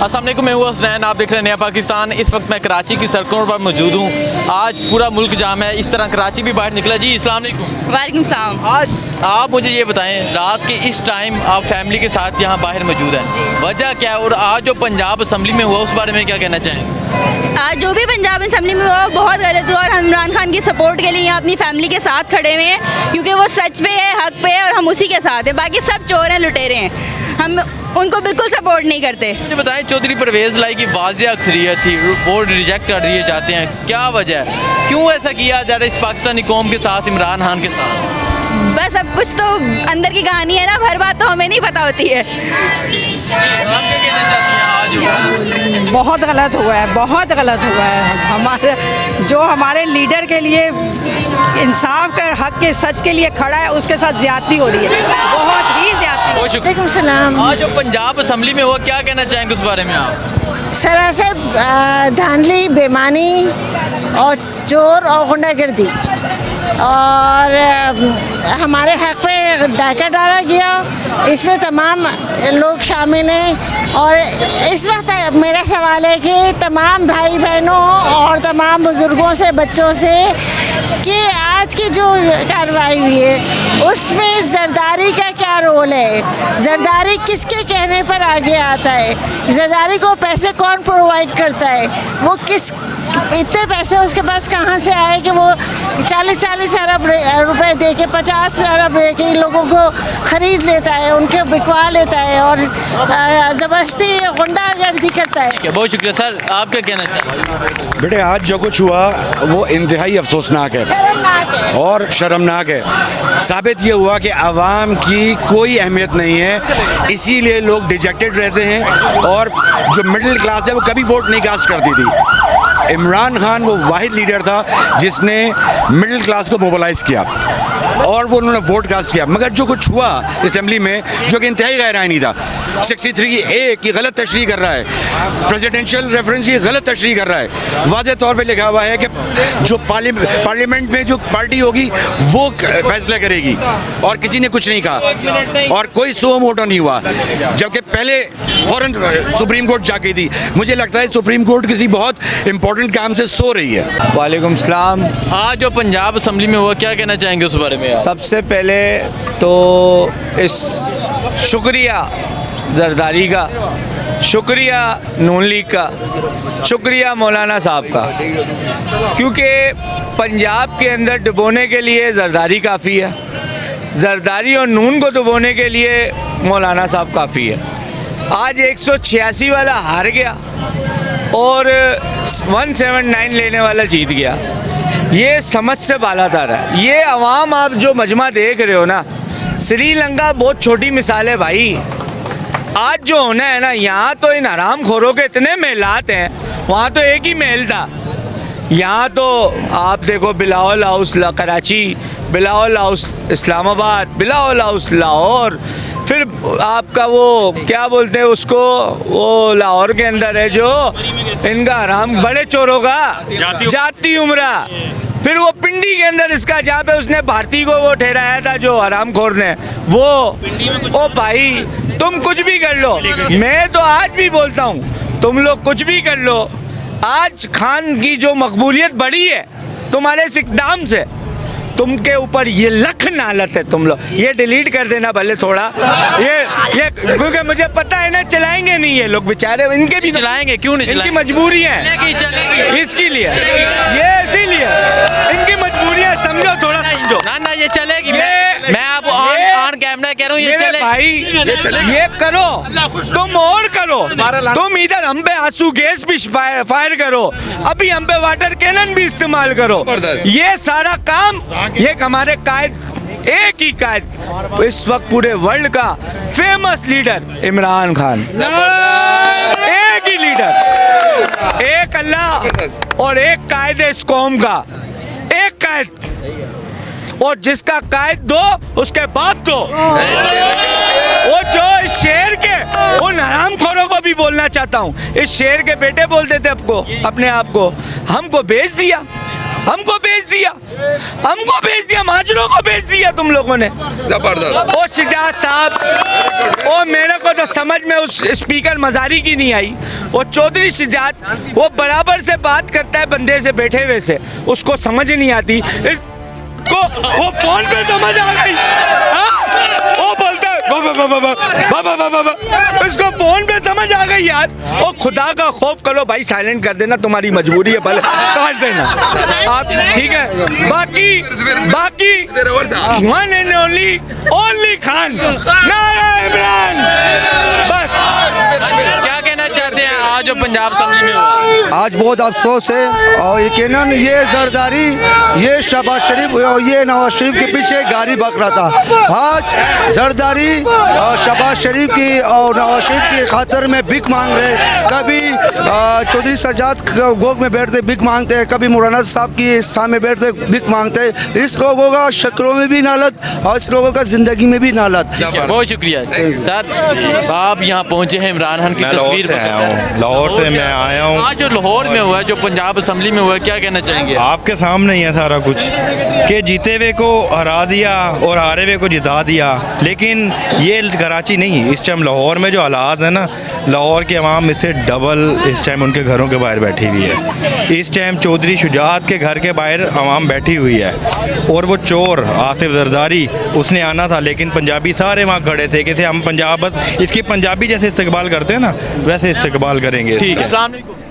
अस्सलाम वालेकुम, मैं हूँ हसनैन, आप देख रहे हैं नया पाकिस्तान। इस वक्त मैं कराची की सड़कों पर मौजूद हूँ। आज पूरा मुल्क जाम है, इस तरह कराची भी बाहर निकला। जी अस्सलाम वालेकुम। वालेकुम सलाम। आज आप मुझे ये बताएं, रात के इस टाइम आप फैमिली के साथ यहाँ बाहर मौजूद हैं, वजह क्या है? और आज जो पंजाब असम्बली में हुआ उस बारे में क्या कहना चाहेंगे? आज जो भी पंजाब असेंबली में हुआ बहुत गलत हुआ और हम इमरान खान की सपोर्ट के लिए यहाँ अपनी फैमिली के साथ खड़े हुए हैं, क्योंकि वो सच पे है, हक पे है और हम उसी के साथ हैं। बाकी सब चोर हैं, लुटेरे हैं, हम उनको बिल्कुल सपोर्ट नहीं करते। मुझे बताएं, चौधरी परवेज़ लाई की वाज़ेह अक्सरियत थी, वोट रिजेक्ट कर दिए जाते हैं, क्या वजह है? क्यों ऐसा किया जा रहा है इस पाकिस्तानी कौम के साथ, इमरान खान के साथ? बस अब कुछ तो अंदर की कहानी है ना, हर बात तो हमें नहीं पता होती है। आप क्या कहना चाहती हैं? आज हुआ बहुत गलत हुआ है, बहुत गलत हुआ है। हमारे लीडर के लिए इंसाफ के हक के सच के लिए खड़ा है, उसके साथ ज्यादती हो रही है, बहुत ही ज्यादती। बहुत शुक्रिया। वालेकुम सलाम। आज जो पंजाब असम्बली में हुआ, क्या कहना चाहेंगे उस बारे में आप? सरासर धांधली, बेईमानी और चोर और गुंडागर्दी और हमारे हक पे डाका डाला गया। इसमें तमाम लोग शामिल हैं और इस वक्त मेरा सवाल है कि तमाम भाई बहनों और तमाम बुज़ुर्गों से, बच्चों से, कि आज की जो कार्रवाई हुई है उसमें जरदारी का क्या रोल है? जरदारी किसके कहने पर आगे आता है? जरदारी को पैसे कौन प्रोवाइड करता है? वो किस इतने पैसे उसके पास कहाँ से आए कि वो 40 अरब रुपए दे के, 50 अरब दे के लोगों को ख़रीद लेता है, उनके बिकवा लेता है और ज़बरदस्ती गुंडागर्दी करता है। बहुत शुक्रिया सर, आप क्या कहना चाहेंगे? बेटे, आज जो कुछ हुआ वो इंतहाई अफसोसनाक है और शर्मनाक है। साबित ये हुआ कि आवाम की कोई अहमियत नहीं है, इसीलिए लोग डिजेक्टेड रहते हैं और जो मिडिल क्लास है वो कभी वोट नहीं कास्ट करती थी। इमरान खान वो वाहिद लीडर था जिसने मिडिल क्लास को मोबिलाइज़ किया और वो उन्होंने वोट कास्ट किया। मगर जो कुछ हुआ असेंबली में, जो कि इंतहाई गैर आईनी था, 63A की गलत तशरीह कर रहा है, प्रेसिडेंशियल रेफरेंस की गलत तशरीह कर रहा है। वाज़ेह तौर पे लिखा हुआ है कि जो पार्लियामेंट में जो पार्टी होगी वो फैसला करेगी और किसी ने कुछ नहीं कहा और कोई सो मोटो नहीं हुआ, जबकि पहले फ़ौरन सुप्रीम कोर्ट जाके थी। मुझे लगता है सुप्रीम कोर्ट किसी बहुत इंपॉर्टेंट काम से सो रही है। वालेकुम सलाम। आज जो पंजाब असम्बली में हुआ, क्या कहना चाहेंगे उस बारे में? सबसे पहले तो इस शुक्रिया जरदारी का, शुक्रिया नून लीग का, शुक्रिया मौलाना साहब का, क्योंकि पंजाब के अंदर डुबोने के लिए जरदारी काफ़ी है, जरदारी और नून को डुबोने के लिए मौलाना साहब काफ़ी है। आज 186 वाला हार गया और 179 लेने वाला जीत गया। ये समझ से बालातर है। ये अवाम आप जो मजमा देख रहे हो ना, श्रीलंका बहुत छोटी मिसाल है भाई। आज जो होना है ना, यहाँ तो इन हराम खोरों के इतने महलात हैं, वहाँ तो एक ही महल था। यहाँ तो आप देखो, Bilawal house Karachi, Bilawal house Islamabad, Bilawal house Lahore, फिर आपका वो क्या बोलते हैं उसको, वो लाहौर के अंदर है जो इनका हराम बड़े चोरों का जाती उमरा, फिर वो पिंडी के अंदर इसका, जहाँ पे उसने भारती को वो ठहराया था जो हराम खोर ने, वो ओ भाई तुम कुछ भी कर लो, मैं तो आज भी बोलता हूँ तुम लोग कुछ भी कर लो। आज खान की जो मकबूलियत बढ़ी है तुम्हारे इस इक़दाम से, तुमके ऊपर ये लख नालत है। तुम लोग ये डिलीट कर देना भले थोड़ा, ये क्योंकि मुझे पता है ना चलाएंगे नहीं ये लोग बेचारे, इनके भी चलाएंगे, क्यों नहीं इनकी मजबूरी है इसके लिए, ये इसीलिए इनकी मजबूरियाँ समझो, थोड़ा समझो ना ये चलेगी। मैं आपको ऑन कैमरा कह रहा हूँ, ये चले भाई, ये करो, तुम और करो, तुम इधर हम पे आंसू गैस भी फायर करो, अभी हम पे वाटर कैनन भी इस्तेमाल करो। ये सारा काम ये हमारे कायद, एक ही कायद इस वक्त पूरे वर्ल्ड का फेमस लीडर इमरान खान, एक ही लीडर, एक अल्लाह और एक कायद इस कौम का, एक कायद, और जिसका कायद दो उसके बाप दो। वो जो इस शेर के उन हरामखोरों को भी बोलना चाहता हूँ, इस शेर के बेटे बोलते थे आपको, अपने आप को, हमको बेच दिया, हमको भेज दिया माजरों को भेज दिया तुम लोगों ने। जबरदस्त। ओ शिजात साहब, ओ मेरे को तो समझ में उस स्पीकर मजारी की नहीं आई। वो चौधरी शिजात वो बराबर से बात करता है बंदे से बैठे हुए से, उसको समझ नहीं आती। इसको वो फोन पे समझ आ गई। हाँ? वो बोलता है बाबा, इसको फोन पे समझ आ गई यार। ओ खुदा का खौफ करो भाई, साइलेंट कर देना, तुम्हारी मजबूरी है, पहले काट देना आप, ठीक है। बाकी वन एंड ओनली खान, नारा इमरान, बस। क्या कहना चाहते हैं आज जो पंजाब असम्बली में हुआ? आज बहुत अफसोस है और यकीनन ये जरदारी, ये शहबाज शरीफ और ये नवाज शरीफ के पीछे गाड़ी बक रहा था। आज जरदारी और शहबाज शरीफ की और नवाज शरीफ की खातर में भिख मांग रहे, कभी चौधरी सज्जाद गोग में बैठते भिख मांगते हैं, कभी मौलाना साहब की सामने बैठते भिख मांगते हैं। इस लोगों का शक्लों में भी नालत और इस लोगों का जिंदगी में भी नालत। बहुत शुक्रिया सर। आप यहाँ पहुँचे हैं इमरान खान की तस्वीर लाहौर से मैं आया हूँ। आज जो लाहौर में हुआ है, जो पंजाब असम्बली में हुआ है, क्या कहना चाहेंगे? आपके सामने ही है सारा कुछ कि जीते हुए को हरा दिया और हारे हुए को जिता दिया। लेकिन ये कराची नहीं, इस टाइम लाहौर में जो हालात है ना, लाहौर की आवाम इससे डबल इस टाइम उनके घरों के बाहर बैठी हुई है। इस टाइम चौधरी शुजात के घर के बाहर आवाम बैठी हुई है और वो चोर आसिफ जरदारी उसने आना था, लेकिन पंजाबी सारे वहाँ खड़े थे कि हम पंजाब इसकी पंजाबी जैसे इस्तकबाल करते हैं ना वैसे इस्तकबाल करेंगे। ठीक है।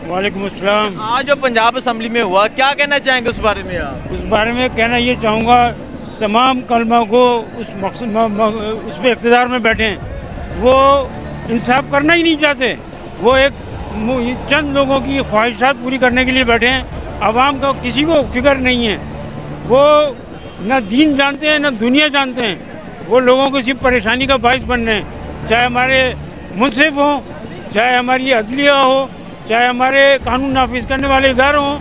वालेकुम अस्सलाम। आज जो पंजाब असम्बली में हुआ, क्या कहना चाहेंगे उस बारे में आप? उस बारे में कहना ये चाहूँगा, तमाम कलमा को उस मकसद उस पर इक़्तिदार में बैठे हैं, वो इंसाफ करना ही नहीं चाहते। वो एक चंद लोगों की ख्वाहिशात पूरी करने के लिए बैठे हैं। आवाम का किसी को फिक्र नहीं है। वो न दीन जानते हैं न दुनिया जानते हैं। वो लोगों को सिर्फ परेशानी का बाइस बन रहे हैं, चाहे हमारे मुंसिफ हों, चाहे हमारी अदलिया हो, चाहे हमारे कानून नाफिज करने वाले इदारे हों,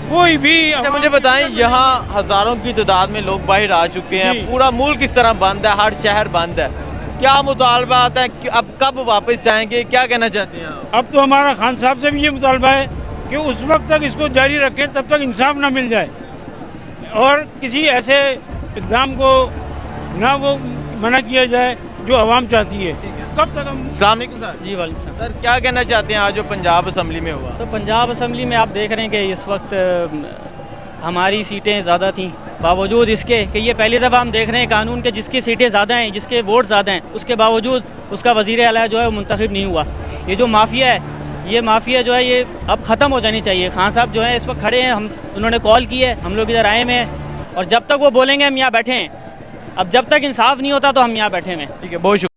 कोई भी। अच्छा मुझे बताएं, यहाँ हज़ारों की तादाद में लोग बाहर आ चुके हैं, पूरा मुल्क इस तरह बंद है, हर शहर बंद है, क्या मुतालबा आता है कि अब कब वापस जाएंगे, क्या कहना चाहते हैं आप? अब तो हमारा खान साहब से भी ये मुतालबा है कि उस वक्त तक इसको जारी रखें तब तक इंसाफ ना मिल जाए और किसी ऐसे इक़दाम को ना वो मना किया जाए जो आवाम चाहती है। कब तक हम। अस्सलाम वालेकुम सर। जी वालेकुम सर, क्या कहना चाहते हैं आज जो पंजाब असम्बली में हुआ? सर, पंजाब असम्बली में आप देख रहे हैं कि इस वक्त हमारी सीटें ज़्यादा थीं, बावजूद इसके कि ये पहली दफ़ा हम देख रहे हैं कानून के जिसकी सीटें ज़्यादा हैं, जिसके वोट ज़्यादा हैं, उसके बावजूद उसका वज़ीर आला जो है वो मुंतखब नहीं हुआ। ये जो माफिया है, ये माफिया जो है ये अब ख़त्म हो जानी चाहिए। खान साहब जो है इस वक्त खड़े हैं, उन्होंने कॉल की है, हम लोग इधर आए हुए हैं और जब तक वो बोलेंगे हम यहाँ बैठे हैं। अब जब तक इंसाफ नहीं होता तो हम यहाँ बैठे हुए हैं। ठीक है, बहुत शुक्रिया।